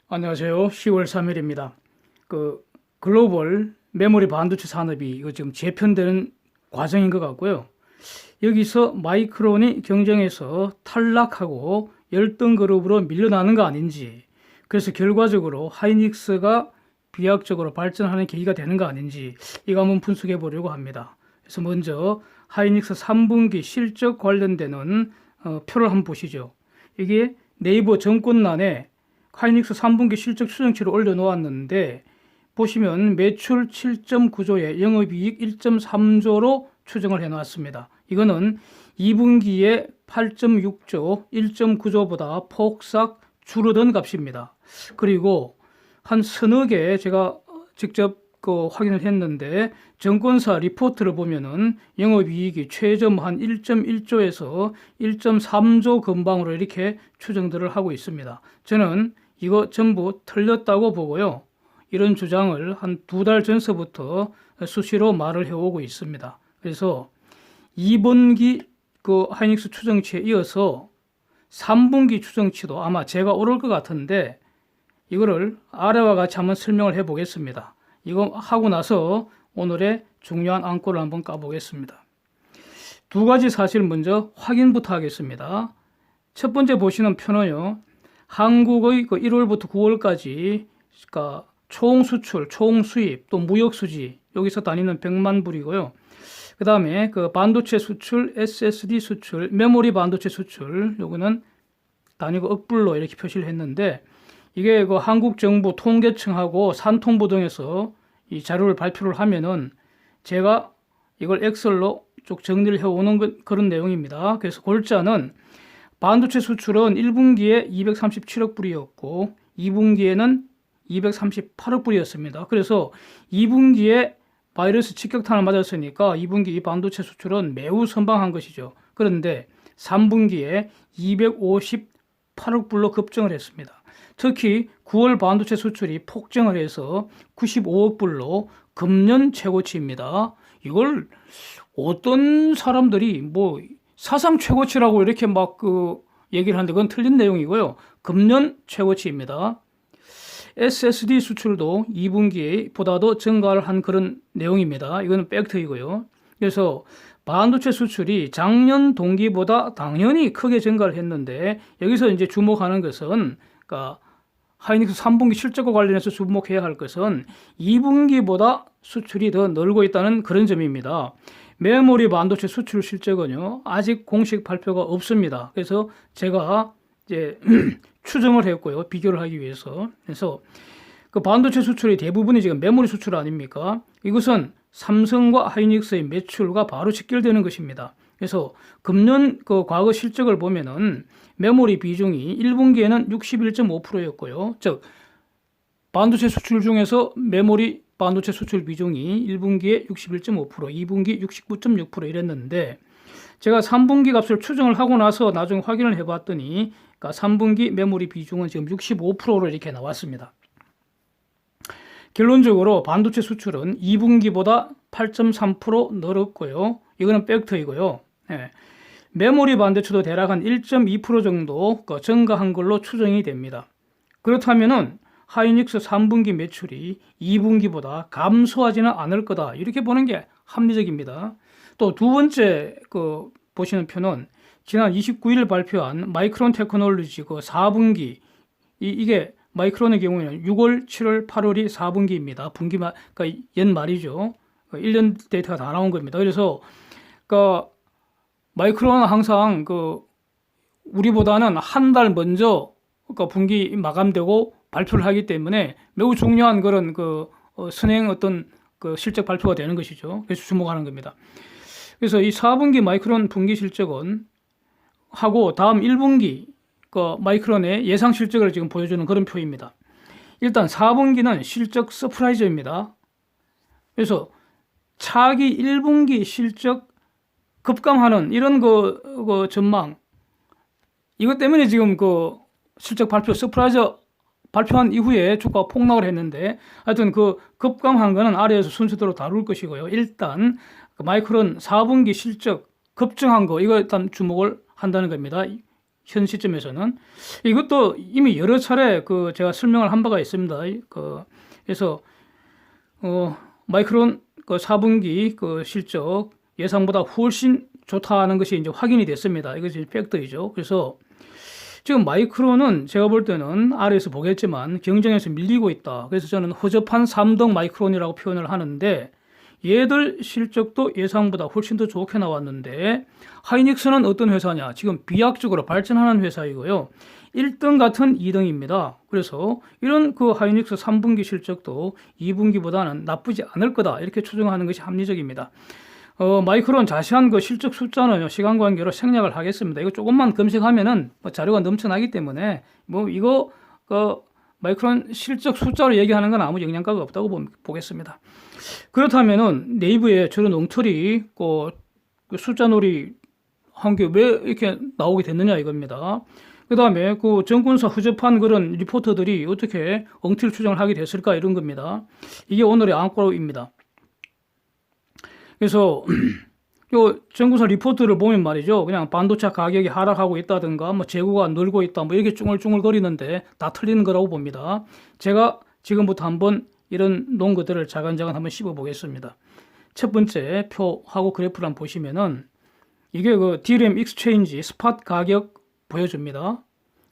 안녕하세요. 10월 3일입니다. 글로벌 메모리 반도체 산업이 이거 지금 재편되는 과정인 것 같고요. 여기서 마이크론이 경쟁에서 탈락하고 열등 그룹으로 밀려나는 거 아닌지, 그래서 결과적으로 하이닉스가 비약적으로 발전하는 계기가 되는 거 아닌지 이거 한번 분석해 보려고 합니다. 그래서 먼저 하이닉스 3분기 실적 관련되는 표를 한번 보시죠. 이게 네이버 정권란에 하이닉스 3분기 실적 추정치를 올려놓았는데 보시면 매출 7.9조에 영업이익 1.3조로 추정을 해놨습니다. 이거는 2분기에 8.6조, 1.9조보다 폭삭 줄어든 값입니다. 그리고 한 서너 개 제가 직접 확인을 했는데 정권사 리포트를 보면은 영업이익이 최저 한 1.1조에서 1.3조 근방으로 이렇게 추정들을 하고 있습니다. 저는 이거 전부 틀렸다고 보고요. 이런 주장을 한 2달 전서부터 수시로 말을 해오고 있습니다. 그래서 2분기 하이닉스 추정치에 이어서 3분기 추정치도 아마 제가 오를 것 같은데 이거를 아래와 같이 한번 설명을 해 보겠습니다. 이거 하고 나서 오늘의 중요한 안건을 한번 까보겠습니다. 두 가지 사실 먼저 확인부터 하겠습니다. 첫 번째 보시는 표는요. 한국의 1월부터 9월까지 그러니까 총 수출, 총 수입, 또 무역 수지 여기서 다니는 100만 불이고요. 그 다음에 반도체 수출, SSD 수출, 메모리 반도체 수출 요거는 단위가 억불로 이렇게 표시를 했는데 이게 한국 정부 통계청하고 산통부 등에서 이 자료를 발표를 하면은 제가 이걸 엑셀로 쭉 정리를 해오는 그런 내용입니다. 그래서 골자는 반도체 수출은 1분기에 237억 불이었고 2분기에는 238억 불이었습니다. 그래서 2분기에 바이러스 직격탄을 맞았으니까 2분기 이 반도체 수출은 매우 선방한 것이죠. 그런데 3분기에 258억 불로 급증을 했습니다. 특히 9월 반도체 수출이 폭증을 해서 95억 불로 금년 최고치입니다. 이걸 어떤 사람들이 사상 최고치라고 이렇게 얘기를 하는데 그건 틀린 내용이고요. 금년 최고치입니다. SSD 수출도 2분기에 보다도 증가를 한 그런 내용입니다. 이거는 팩트이고요. 그래서 반도체 수출이 작년 동기보다 당연히 크게 증가를 했는데 여기서 이제 주목하는 것은 하이닉스 3분기 실적과 관련해서 주목해야 할 것은 2분기보다 수출이 더 늘고 있다는 그런 점입니다. 메모리 반도체 수출 실적은요, 아직 공식 발표가 없습니다. 그래서 제가 이제 추정을 했고요, 비교를 하기 위해서. 그래서 반도체 수출의 대부분이 지금 메모리 수출 아닙니까? 이것은 삼성과 하이닉스의 매출과 바로 직결되는 것입니다. 그래서 금년 과거 실적을 보면은 메모리 비중이 1분기에는 61.5%였고요. 즉 반도체 수출 중에서 메모리 반도체 수출 비중이 1분기에 61.5%, 2분기 69.6% 이랬는데 제가 3분기 값을 추정을 하고 나서 나중에 확인을 해봤더니 3분기 메모리 비중은 지금 65%로 이렇게 나왔습니다. 결론적으로 반도체 수출은 2분기보다 8.3% 늘었고요. 이거는 팩트이고요. 네. 메모리 반도체도 대략 한 1.2% 정도 증가한 걸로 추정이 됩니다. 그렇다면은 하이닉스 3분기 매출이 2분기보다 감소하지는 않을 거다. 이렇게 보는 게 합리적입니다. 또 두 번째 보시는 표는 지난 29일 발표한 마이크론 테크놀로지 4분기 이게 마이크론의 경우에는 6월, 7월, 8월이 4분기입니다. 그러니까 연말이죠. 1년 데이터가 다 나온 겁니다. 그래서 마이크론은 항상 우리보다는 한 달 먼저 분기 마감되고 발표를 하기 때문에 매우 중요한 그런 선행 실적 발표가 되는 것이죠. 그래서 주목하는 겁니다. 그래서 이 4분기 마이크론 분기 실적은 하고 다음 1분기 마이크론의 예상 실적을 지금 보여주는 그런 표입니다. 일단 4분기는 실적 서프라이즈입니다. 그래서 차기 1분기 실적 급감하는 이런 전망 이것 때문에 지금 실적 발표 서프라이즈 발표한 이후에 주가가 폭락을 했는데 하여튼 급감한 거는 아래에서 순서대로 다룰 것이고요. 일단 마이크론 4분기 실적 급증한 거 이거 일단 주목을 한다는 겁니다. 현 시점에서는. 이것도 이미 여러 차례 제가 설명을 한 바가 있습니다. 그래서 마이크론 4분기 실적 예상보다 훨씬 좋다는 것이 이제 확인이 됐습니다. 이것이 팩트이죠. 그래서 지금 마이크론은 제가 볼 때는 아래에서 보겠지만 경쟁에서 밀리고 있다. 그래서 저는 허접한 3등 마이크론이라고 표현을 하는데, 얘들 실적도 예상보다 훨씬 더 좋게 나왔는데, 하이닉스는 어떤 회사냐? 지금 비약적으로 발전하는 회사이고요. 1등 같은 2등입니다. 그래서 이런 하이닉스 3분기 실적도 2분기보다는 나쁘지 않을 거다. 이렇게 추정하는 것이 합리적입니다. 마이크론 자세한 실적 숫자는 시간 관계로 생략을 하겠습니다. 이거 조금만 검색하면은 자료가 넘쳐나기 때문에 이거 마이크론 실적 숫자로 얘기하는 건 아무 영향가가 없다고 보겠습니다. 그렇다면은 네이버에 저런 엉터리 숫자놀이 한 게 왜 이렇게 나오게 됐느냐 이겁니다. 그 다음에 정권사 허접한 그런 리포터들이 어떻게 엉터리 추정을 하게 됐을까 이런 겁니다. 이게 오늘의 안과입니다. 그래서 요 정권사 리포트를 보면 말이죠. 그냥 반도체 가격이 하락하고 있다든가 재고가 늘고 있다 이렇게 쭝얼쭝얼거리는데 다 틀리는 거라고 봅니다. 제가 지금부터 한번 이런 논거들을 자간자간 한번 씹어 보겠습니다. 첫 번째 표하고 그래프를 한번 보시면은 이게 DRAM 익스체인지 스팟 가격 보여줍니다.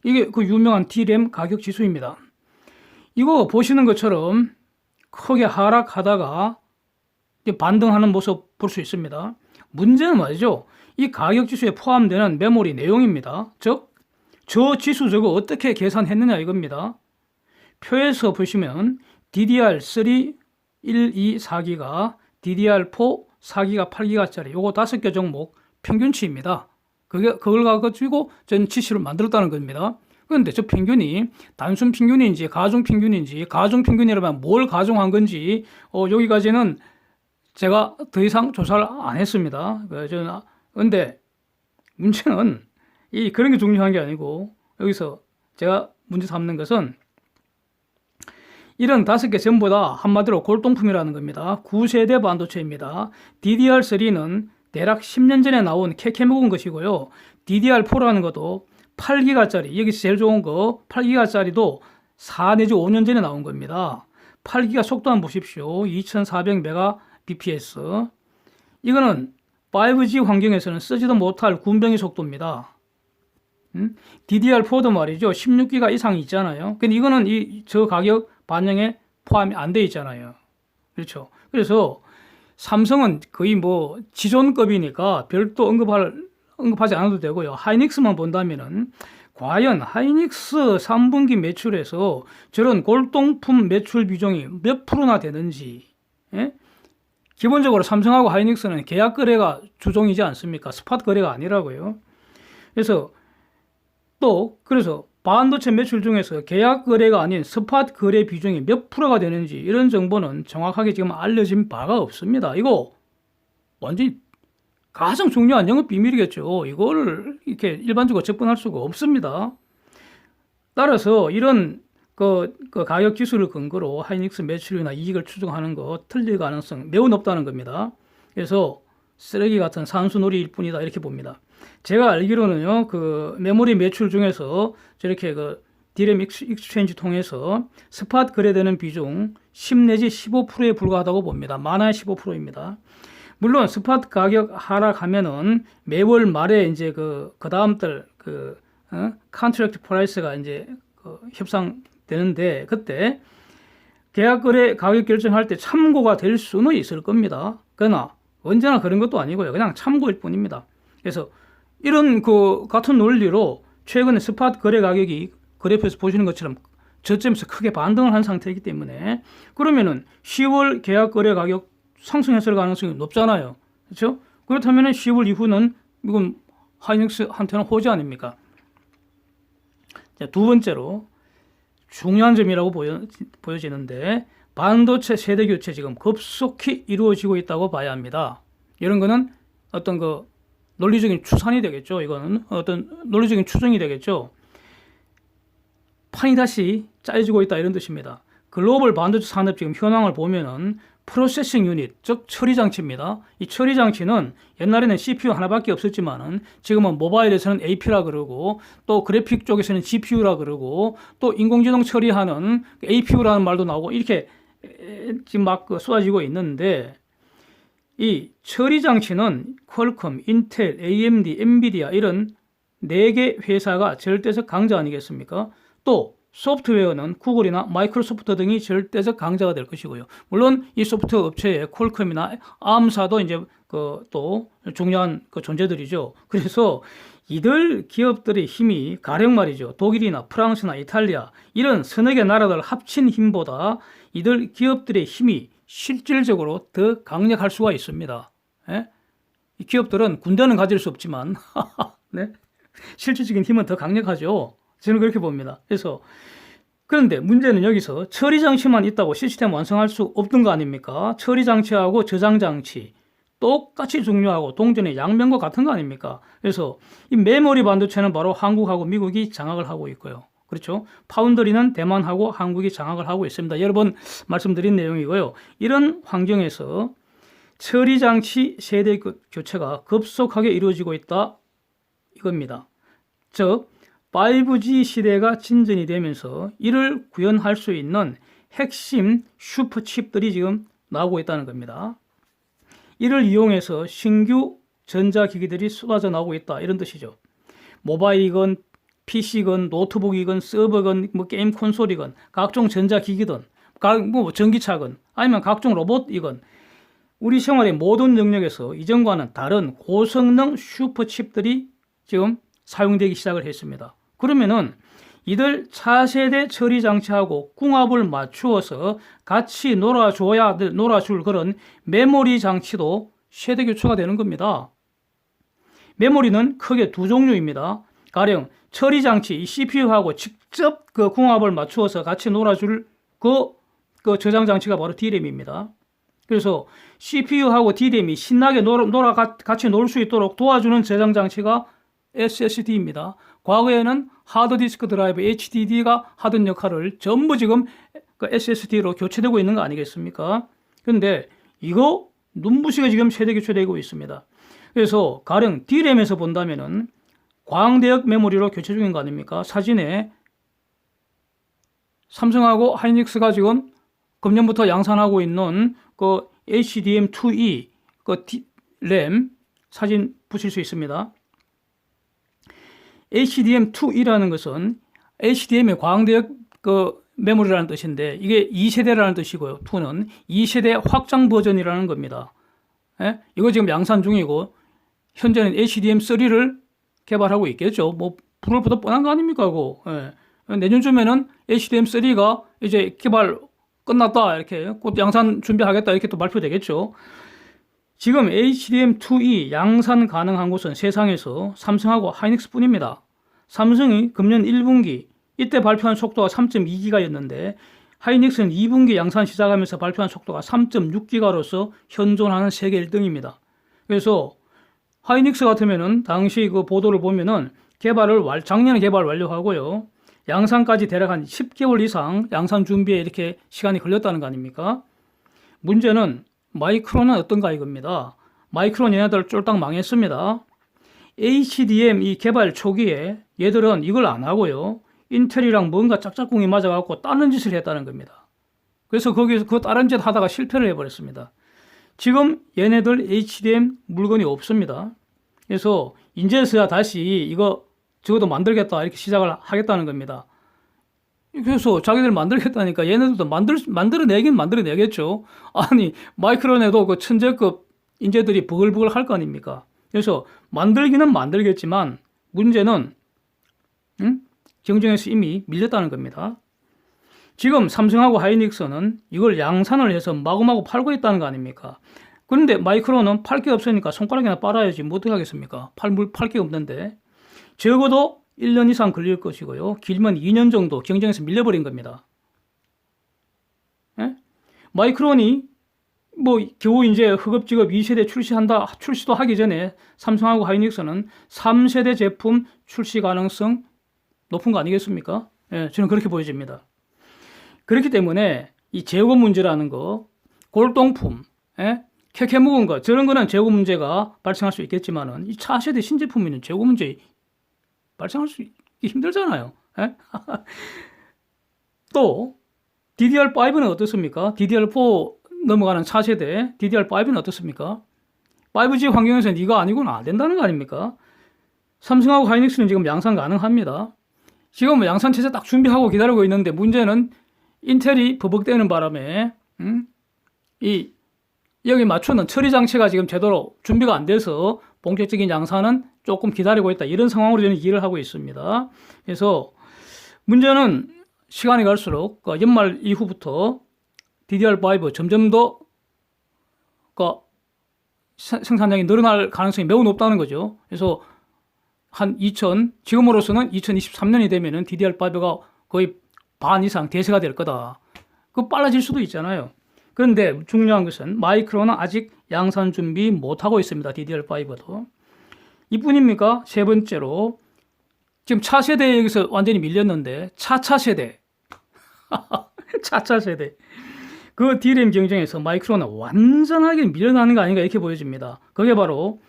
이게 유명한 DRAM 가격 지수입니다. 이거 보시는 것처럼 크게 하락하다가 반등하는 모습 볼 수 있습니다. 문제는 말이죠. 이 가격 지수에 포함되는 메모리 내용입니다. 즉, 저 지수 저거 어떻게 계산했느냐 이겁니다. 표에서 보시면 DDR3 1, 2, 4기가, DDR4 4기가, 8기가짜리 요거 5개 종목 평균치입니다. 그걸 가지고 전 지수를 만들었다는 겁니다. 그런데 저 평균이 단순 평균인지 가중 평균인지, 가중 평균이라면 뭘 가중한 건지 여기까지는 제가 더 이상 조사를 안 했습니다. 그런데 문제는 그런 게 중요한 게 아니고, 여기서 제가 문제 삼는 것은 이런 5개 전부 다 한마디로 골동품이라는 겁니다. 9세대 반도체입니다. DDR3는 대략 10년 전에 나온 캐캐 묵은 것이고요. DDR4라는 것도 8기가짜리, 여기서 제일 좋은 거 8기가짜리도 4 내지 5년 전에 나온 겁니다. 8기가 속도 한번 보십시오. 2400Mbps. 이거는 5G 환경에서는 쓰지도 못할 군뱅이 속도입니다. DDR4도 말이죠. 16기가 이상이 있잖아요. 근데 이거는 저 가격 반영에 포함이 안 돼 있잖아요. 그렇죠. 그래서 삼성은 거의 지존급이니까 별도 언급하지 않아도 되고요. 하이닉스만 본다면은 과연 하이닉스 3분기 매출에서 저런 골동품 매출 비중이 몇 프로나 되는지. 예? 기본적으로 삼성하고 하이닉스는 계약 거래가 주종이지 않습니까? 스팟 거래가 아니라고요. 그래서 반도체 매출 중에서 계약 거래가 아닌 스팟 거래 비중이 몇 프로가 되는지 이런 정보는 정확하게 지금 알려진 바가 없습니다. 이거 완전히 가장 중요한 영업 비밀이겠죠. 이거를 이렇게 일반적으로 접근할 수가 없습니다. 따라서 이런 가격 지수를 근거로 하이닉스 매출이나 이익을 추정하는 거 틀릴 가능성 매우 높다는 겁니다. 그래서 쓰레기 같은 산수놀이일 뿐이다 이렇게 봅니다. 제가 알기로는요, 메모리 매출 중에서 저렇게 DRAM 익스체인지 통해서 스팟 거래되는 비중 10 내지 15%에 불과하다고 봅니다. 많아야 15%입니다. 물론 스팟 가격 하락하면은 매월 말에 이제 그 다음 달 컨트랙트 프라이스가 이제 협상되는데 그때 계약 거래 가격 결정할 때 참고가 될 수는 있을 겁니다. 그러나 언제나 그런 것도 아니고요. 그냥 참고일 뿐입니다. 그래서 이런 같은 논리로 최근에 스팟 거래 가격이 그래프에서 보시는 것처럼 저점에서 크게 반등을 한 상태이기 때문에 그러면은 10월 계약 거래 가격 상승했을 가능성이 높잖아요. 그렇죠? 그렇다면 10월 이후는 이건 하이닉스한테는 호재 아닙니까? 자, 두 번째로 중요한 점이라고 보여지는데 반도체 세대 교체 지금 급속히 이루어지고 있다고 봐야 합니다. 이런 거는 어떤 논리적인 추산이 되겠죠. 이거는 어떤 논리적인 추정이 되겠죠. 판이 다시 짜여지고 있다 이런 뜻입니다. 글로벌 반도체 산업 지금 현황을 보면은 프로세싱 유닛, 즉 처리 장치입니다. 이 처리 장치는 옛날에는 CPU 하나밖에 없었지만은 지금은 모바일에서는 AP라 그러고 또 그래픽 쪽에서는 GPU라 그러고 또 인공지능 처리하는 APU라는 말도 나오고 이렇게 지금 막 쏟아지고 있는데 이 처리 장치는 퀄컴, 인텔, AMD, 엔비디아 이런 4개 회사가 절대적 강자 아니겠습니까? 또 소프트웨어는 구글이나 마이크로소프트 등이 절대적 강자가 될 것이고요. 물론 이 소프트웨어 업체의 퀄컴이나 암사도 이제 또 중요한 존재들이죠. 그래서 이들 기업들의 힘이 가령 말이죠. 독일이나 프랑스나 이탈리아 이런 서너 개 나라들 합친 힘보다 이들 기업들의 힘이 실질적으로 더 강력할 수가 있습니다. 예? 이 기업들은 군대는 가질 수 없지만 네? 실질적인 힘은 더 강력하죠. 저는 그렇게 봅니다. 그래서 그런데 문제는 여기서 처리 장치만 있다고 시스템 완성할 수 없던 거 아닙니까? 처리 장치하고 저장 장치 똑같이 중요하고 동전의 양면과 같은 거 아닙니까? 그래서 이 메모리 반도체는 바로 한국하고 미국이 장악을 하고 있고요. 그렇죠? 파운드리는 대만하고 한국이 장악을 하고 있습니다. 여러 번 말씀드린 내용이고요. 이런 환경에서 처리 장치 세대 교체가 급속하게 이루어지고 있다 이겁니다. 즉 5G 시대가 진전이 되면서 이를 구현할 수 있는 핵심 슈퍼칩들이 지금 나오고 있다는 겁니다. 이를 이용해서 신규 전자기기들이 쏟아져 나오고 있다 이런 뜻이죠. 모바일이건 PC건 노트북이건 서버건 뭐 게임 콘솔이건 각종 전자기기든 뭐 전기차건 아니면 각종 로봇이건 우리 생활의 모든 영역에서 이전과는 다른 고성능 슈퍼칩들이 지금 사용되기 시작을 했습니다. 그러면은 이들 차세대 처리 장치하고 궁합을 맞추어서 같이 놀아줄 그런 메모리 장치도 세대 교체가 되는 겁니다. 메모리는 크게 두 종류입니다. 가령 처리 장치, 이 CPU하고 직접 그 궁합을 맞추어서 같이 놀아줄 그 저장 장치가 바로 DRAM입니다. 그래서 CPU하고 DRAM이 신나게 같이 놀 수 있도록 도와주는 저장 장치가 SSD입니다. 과거에는 하드디스크 드라이브 HDD가 하던 역할을 전부 지금 그 SSD로 교체되고 있는 거 아니겠습니까? 그런데 이거 눈부시게 지금 세대 교체되고 있습니다. 그래서 가령 DRAM에서 본다면은 광대역 메모리로 교체 중인 거 아닙니까? 사진에 삼성하고 하이닉스가 지금 금년부터 양산하고 있는 그 HDM2E 그 램 사진 보실 수 있습니다. HDM2E라는 것은 HDM의 광대역 그 메모리라는 뜻인데 이게 2세대라는 뜻이고요. 2는 2세대 확장 버전이라는 겁니다. 예? 이거 지금 양산 중이고 현재는 HDM3를 개발하고 있겠죠. 뭐 불을 보다 뻔한 거 아닙니까? 그거. 예. 내년쯤에는 HDM3가 이제 개발 끝났다 이렇게 곧 양산 준비하겠다 이렇게 또 발표되겠죠. 지금 HDM2E 양산 가능한 곳은 세상에서 삼성하고 하이닉스뿐입니다. 삼성이 금년 1분기 이때 발표한 속도가 3.2기가였는데 하이닉스는 2분기 양산 시작하면서 발표한 속도가 3.6기가로서 현존하는 세계 1등입니다. 그래서 하이닉스 같으면은 당시 그 보도를 보면은 작년에 개발 완료하고요. 양산까지 대략 한 10개월 이상 양산 준비에 이렇게 시간이 걸렸다는 거 아닙니까? 문제는 마이크론은 어떤가 이겁니다. 마이크론 얘네들 쫄딱 망했습니다. HDM 이 개발 초기에 얘들은 이걸 안 하고요. 인텔이랑 뭔가 짝짝꿍이 맞아갖고 다른 짓을 했다는 겁니다. 그래서 거기서 그 다른 짓 하다가 실패를 해버렸습니다. 지금 얘네들 HDM 물건이 없습니다. 그래서 이제서야 다시 이거 적어도 만들겠다 이렇게 시작을 하겠다는 겁니다. 그래서 자기들 만들겠다니까 얘네들도 만들어내긴 만들어내겠죠. 아니 마이크론에도 그 천재급 인재들이 부글부글 할 거 아닙니까? 그래서 만들기는 만들겠지만 문제는 경쟁에서 이미 밀렸다는 겁니다. 지금 삼성하고 하이닉스는 이걸 양산을 해서 마구마구 팔고 있다는 거 아닙니까? 그런데 마이크론은 팔 게 없으니까 손가락이나 빨아야지 뭐 어떻게 하겠습니까? 팔 게 없는데 적어도 1년 이상 걸릴 것이고요. 길면 2년 정도 경쟁에서 밀려버린 겁니다. 예? 마이크론이 뭐 겨우 이제 허겁지겁 2세대 출시도 하기 전에 삼성하고 하이닉스는 3세대 제품 출시 가능성 높은 거 아니겠습니까? 예, 저는 그렇게 보여집니다. 그렇기 때문에 이 재고 문제라는 거 골동품, 예? 캐캐 묵은 거, 저런 거는 재고 문제가 발생할 수 있겠지만은 이 차세대 신제품에는 재고 문제 발생할 수 있기 힘들잖아요. 예? 또 DDR5는 어떻습니까? DDR4 넘어가는 차세대 DDR5는 어떻습니까? 5G 환경에서는 이거 아니고는 안 된다는 거 아닙니까? 삼성하고 하이닉스는 지금 양산 가능합니다. 지금 양산 체제 딱 준비하고 기다리고 있는데 문제는 인텔이 버벅대는 바람에 여기 맞추는 처리 장치가 지금 제대로 준비가 안 돼서 본격적인 양산은 조금 기다리고 있다. 이런 상황으로 저는 이해를 하고 있습니다. 그래서 문제는 시간이 갈수록 연말 이후부터 DDR5 점점 더 생산량이 늘어날 가능성이 매우 높다는 거죠. 그래서 지금으로서는 2023년이 되면은 DDR5가 거의 반 이상 대세가 될 거다. 그 빨라질 수도 있잖아요. 그런데 중요한 것은 마이크론은 아직 양산 준비 못하고 있습니다. DDR5도. 이뿐입니까? 세 번째로 지금 차세대에 여기서 완전히 밀렸는데 차차 세대 그 D램 경쟁에서 마이크론은 완전하게 밀려나는 거 아닌가 이렇게 보여집니다. 그게 바로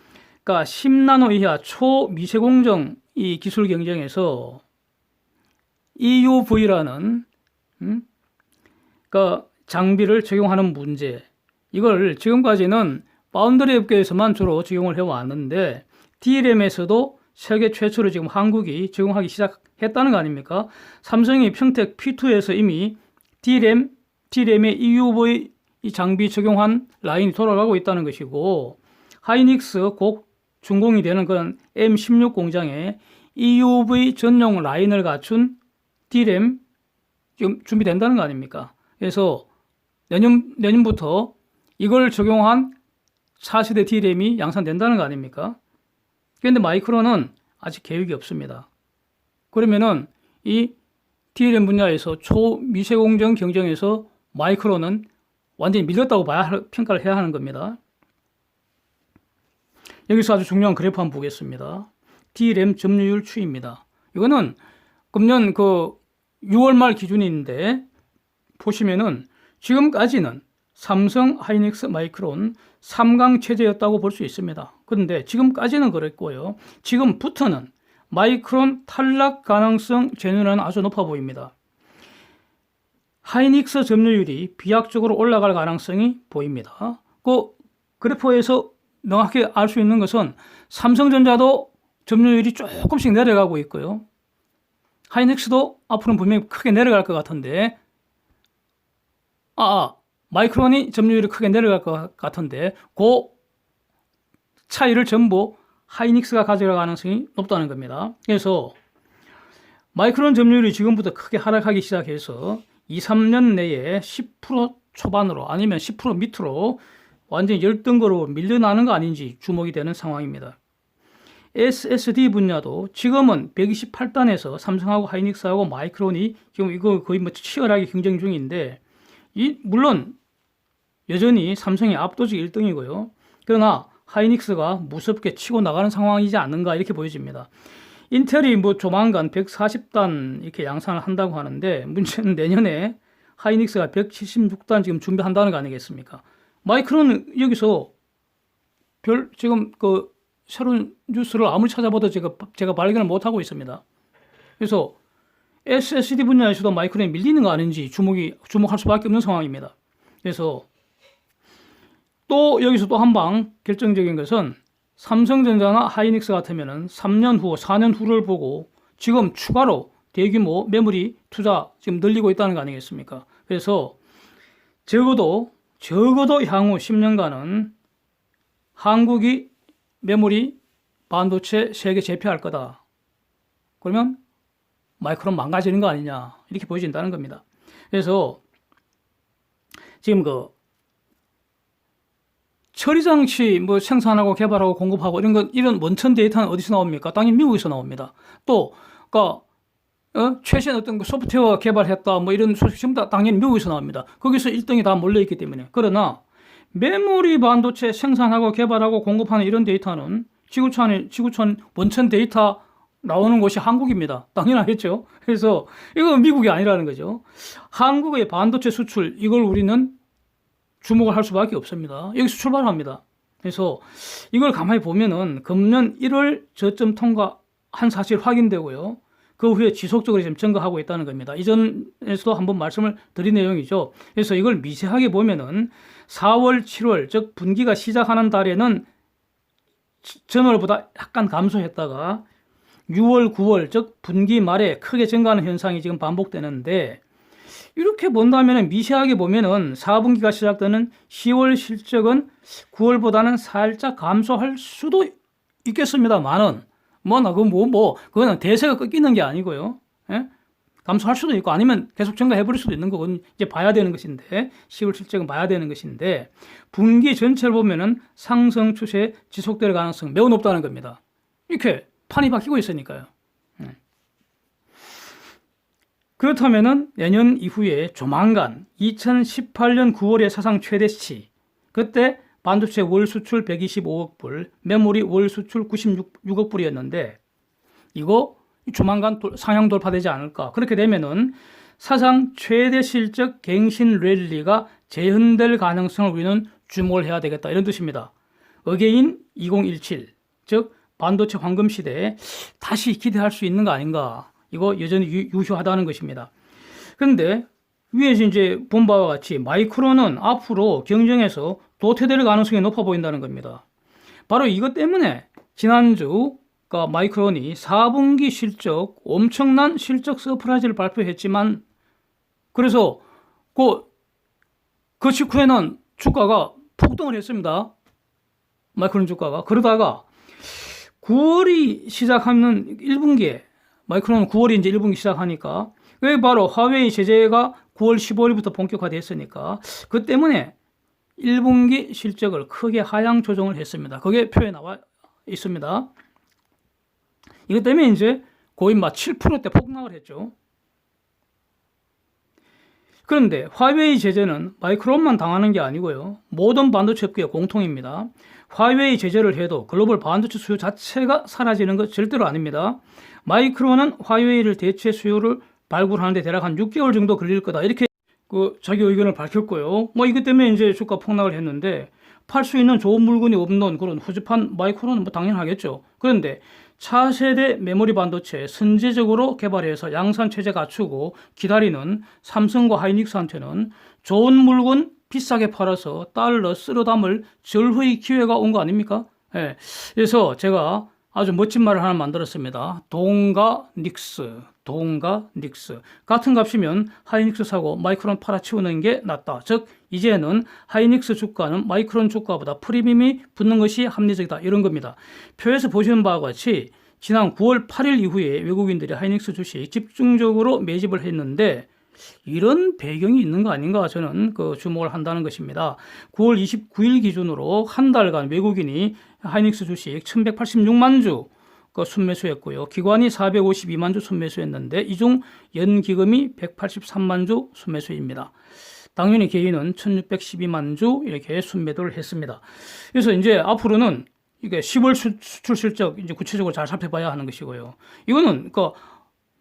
그러니까 10나노 이하 초미세공정 이 기술 경쟁에서 EUV라는 그러니까 장비를 적용하는 문제, 이걸 지금까지는 파운드리 업계에서만 주로 적용을 해왔는데 D램에서도 세계 최초로 지금 한국이 적용하기 시작했다는 거 아닙니까? 삼성이 평택 P2에서 이미 D램에 EUV 이 장비 적용한 라인이 돌아가고 있다는 것이고, 하이닉스 곧 준공이 되는 그런 M16 공장에 EUV 전용 라인을 갖춘 D램 지금 준비된다는 거 아닙니까? 그래서 내년부터 이걸 적용한 차세대 D램이 양산된다는 거 아닙니까? 그런데 마이크론은 아직 계획이 없습니다. 그러면은 이 D램 분야에서 초미세공정 경쟁에서 마이크론은 완전히 밀렸다고 평가를 해야 하는 겁니다. 여기서 아주 중요한 그래프 한번 보겠습니다. D램 점유율 추이입니다. 이거는 금년 6월 말 기준인데 보시면은 지금까지는 삼성, 하이닉스, 마이크론 3강 체제였다고 볼 수 있습니다. 그런데 지금까지는 그랬고요. 지금부터는 마이크론 탈락 가능성 제너는 아주 높아 보입니다. 하이닉스 점유율이 비약적으로 올라갈 가능성이 보입니다. 그 그래프에서 명확히 알 수 있는 것은 삼성전자도 점유율이 조금씩 내려가고 있고요. 하이닉스도 앞으로는 분명히 크게 내려갈 것 같은데 마이크론이 점유율이 크게 내려갈 것 같은데 그 차이를 전부 하이닉스가 가져갈 가능성이 높다는 겁니다. 그래서 마이크론 점유율이 지금부터 크게 하락하기 시작해서 2, 3년 내에 10% 초반으로 아니면 10% 밑으로 완전히 열등거로 밀려나는 거 아닌지 주목이 되는 상황입니다. SSD 분야도 지금은 128단에서 삼성하고 하이닉스하고 마이크론이 지금 이거 거의 치열하게 경쟁 중인데 물론 여전히 삼성이 압도적 1등이고요. 그러나 하이닉스가 무섭게 치고 나가는 상황이지 않는가 이렇게 보여집니다. 인텔이 조만간 140단 이렇게 양산을 한다고 하는데 문제는 내년에 하이닉스가 176단 지금 준비한다는 거 아니겠습니까? 마이크론은 여기서 지금 새로운 뉴스를 아무리 찾아봐도 제가 발견을 못하고 있습니다. 그래서 SSD 분야에서도 마이크론이 밀리는 거 아닌지 주목할 수밖에 없는 상황입니다. 그래서 또 여기서 또 한 방 결정적인 것은 삼성전자나 하이닉스 같으면은 3년 후, 4년 후를 보고 지금 추가로 대규모 메모리 투자 지금 늘리고 있다는 거 아니겠습니까? 그래서 적어도 향후 10년간은 한국이 메모리 반도체 세계 제패할 거다. 그러면 마이크론 망가지는 거 아니냐 이렇게 보여진다는 겁니다. 그래서 지금 처리 장치 생산하고 개발하고 공급하고 이런 원천 데이터는 어디서 나옵니까? 당연히 미국에서 나옵니다. 또 최신 어떤 소프트웨어 개발했다 이런 소식 전부 다 당연히 미국에서 나옵니다. 거기서 1등이 다 몰려 있기 때문에. 그러나 메모리 반도체 생산하고 개발하고 공급하는 이런 데이터는 지구촌 원천 데이터 나오는 곳이 한국입니다. 당연하겠죠. 그래서 이거 미국이 아니라는 거죠. 한국의 반도체 수출 이걸 우리는 주목을 할 수밖에 없습니다. 여기서 출발합니다. 그래서 이걸 가만히 보면은 금년 1월 저점 통과한 사실 확인되고요. 그 후에 지속적으로 지금 증가하고 있다는 겁니다. 이전에서도 한번 말씀을 드린 내용이죠. 그래서 이걸 미세하게 보면은 4월, 7월, 즉 분기가 시작하는 달에는 전월보다 약간 감소했다가 6월, 9월, 즉 분기 말에 크게 증가하는 현상이 지금 반복되는데, 이렇게 본다면 미세하게 보면은 4분기가 시작되는 10월 실적은 9월보다는 살짝 감소할 수도 있겠습니다만은 그거는 대세가 꺾이는 게 아니고요. 예? 감소할 수도 있고 아니면 계속 증가해버릴 수도 있는 거건 이제 봐야 되는 것인데, 10월 실적은 봐야 되는 것인데, 분기 전체를 보면은 상승 추세 지속될 가능성 매우 높다는 겁니다. 이렇게 판이 바뀌고 있으니까요. 그렇다면은 내년 이후에 조만간 2018년 9월에 사상 최대치, 그때 반도체 월 수출 125억 불, 메모리 월 수출 96억 불이었는데 이거 조만간 상향 돌파되지 않을까. 그렇게 되면은 사상 최대 실적 갱신 랠리가 재현될 가능성을 우리는 주목을 해야 되겠다, 이런 뜻입니다. 어게인 2017, 즉 반도체 황금 시대에 다시 기대할 수 있는 거 아닌가. 이거 여전히 유효하다는 것입니다. 그런데 위에서 이제 본 바와 같이 마이크론은 앞으로 경쟁에서 도태될 가능성이 높아 보인다는 겁니다. 바로 이것 때문에 지난주 마이크론이 4분기 실적, 엄청난 실적 서프라이즈를 발표했지만, 그래서 그 직후에는 주가가 폭등을 했습니다. 마이크론 주가가. 그러다가 9월이 시작하는 1분기에, 마이크론은 9월이 이제 1분기 시작하니까, 왜 바로 화웨이 제재가 9월 15일부터 본격화됐으니까, 그 때문에 1분기 실적을 크게 하향 조정을 했습니다. 그게 표에 나와 있습니다. 이것 때문에 이제 거의 막 7%대 폭락을 했죠. 그런데 화웨이 제재는 마이크론만 당하는 게 아니고요. 모든 반도체 업계의 공통입니다. 화웨이 제재를 해도 글로벌 반도체 수요 자체가 사라지는 것 절대로 아닙니다. 마이크론은 화웨이를 대체 수요를 발굴하는데 대략 한 6개월 정도 걸릴 거다, 이렇게 자기 의견을 밝혔고요. 이것 때문에 이제 주가 폭락을 했는데, 팔 수 있는 좋은 물건이 없는 그런 후집한 마이크론은 당연하겠죠. 그런데 차세대 메모리 반도체 선제적으로 개발해서 양산 체제 갖추고 기다리는 삼성과 하이닉스한테는 좋은 물건 비싸게 팔아서 달러 쓸어 담을 절호의 기회가 온 거 아닙니까? 예. 그래서 제가 아주 멋진 말을 하나 만들었습니다. 동가 닉스. 같은 값이면 하이닉스 사고 마이크론 팔아치우는 게 낫다. 즉 이제는 하이닉스 주가는 마이크론 주가보다 프리미엄이 붙는 것이 합리적이다, 이런 겁니다. 표에서 보시는 바와 같이 지난 9월 8일 이후에 외국인들이 하이닉스 주식 집중적으로 매집을 했는데, 이런 배경이 있는 거 아닌가, 저는 주목을 한다는 것입니다. 9월 29일 기준으로 한 달간 외국인이 하이닉스 주식 1186만 주 순매수했고요. 기관이 452만 주 순매수했는데, 이 중 연기금이 183만 주 순매수입니다. 당연히 개인은 1612만 주 이렇게 순매도를 했습니다. 그래서 이제 앞으로는 이게 10월 수출 실적 이제 구체적으로 잘 살펴봐야 하는 것이고요. 이거는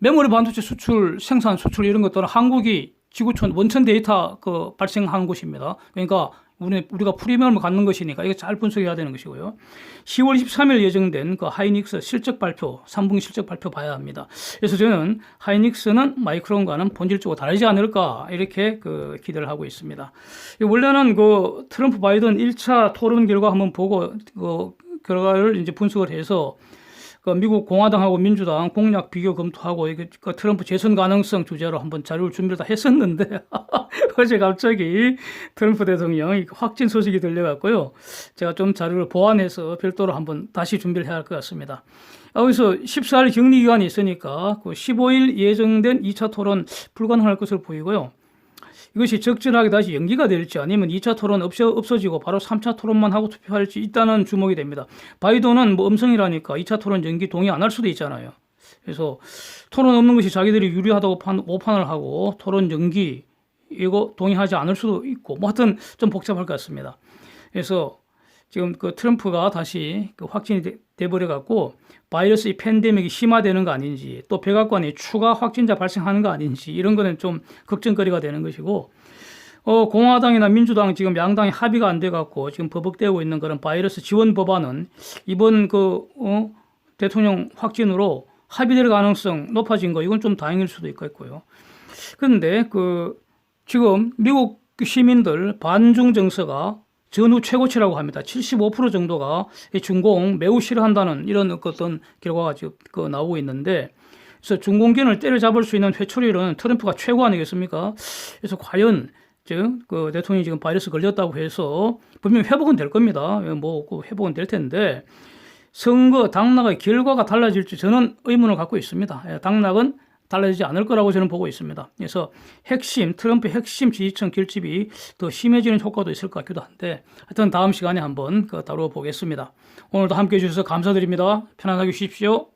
메모리 반도체 수출, 생산 수출 이런 것들은 한국이 지구촌 원천 데이터 발생한 곳입니다. 그러니까 우리가 프리미엄을 갖는 것이니까 이거 잘 분석해야 되는 것이고요. 10월 23일 예정된 하이닉스 실적 발표, 3분기 실적 발표 봐야 합니다. 그래서 저는 하이닉스는 마이크론과는 본질적으로 다르지 않을까, 이렇게 기대를 하고 있습니다. 원래는 트럼프 바이든 1차 토론 결과 한번 보고 결과를 이제 분석을 해서 미국 공화당하고 민주당 공약 비교 검토하고 트럼프 재선 가능성 주제로 한번 자료를 준비를 다 했었는데 어제 갑자기 트럼프 대통령 확진 소식이 들려갔고요. 제가 좀 자료를 보완해서 별도로 한번 다시 준비를 해야 할 것 같습니다. 여기서 14일 격리 기간이 있으니까 15일 예정된 2차 토론 불가능할 것으로 보이고요. 이것이 적절하게 다시 연기가 될지 아니면 2차 토론 없어지고 바로 3차 토론만 하고 투표할지 일단은 주목이 됩니다. 바이든은 음성이라니까 2차 토론 연기 동의 안 할 수도 있잖아요. 그래서 토론 없는 것이 자기들이 유리하다고 오판을 하고 토론 연기 이거 동의하지 않을 수도 있고 하여튼 좀 복잡할 것 같습니다. 그래서 지금 트럼프가 다시 확진이 돼버려 갖고 바이러스 이 팬데믹이 심화되는 거 아닌지, 또 백악관이 추가 확진자 발생하는 거 아닌지, 이런 거는 좀 걱정거리가 되는 것이고, 공화당이나 민주당 지금 양당이 합의가 안 돼 갖고 지금 버벅대고 있는 그런 바이러스 지원 법안은 이번 대통령 확진으로 합의될 가능성 높아진 거 이건 좀 다행일 수도 있겠고요. 그런데 지금 미국 시민들 반중 정서가 전후 최고치라고 합니다. 75% 정도가 이 중공 매우 싫어한다는 이런 어떤 결과가 지금 나오고 있는데, 그래서 중공견을 때려잡을 수 있는 회초리는 트럼프가 최고 아니겠습니까? 그래서 과연 대통령이 지금 바이러스 걸렸다고 해서 분명히 회복은 될 겁니다. 회복은 될 텐데 선거 당락의 결과가 달라질지 저는 의문을 갖고 있습니다. 당락은 달라지지 않을 거라고 저는 보고 있습니다. 그래서 트럼프 핵심 지지층 결집이 더 심해지는 효과도 있을 것 같기도 한데, 하여튼 다음 시간에 한번 다뤄보겠습니다. 오늘도 함께해 주셔서 감사드립니다. 편안하게 쉬십시오.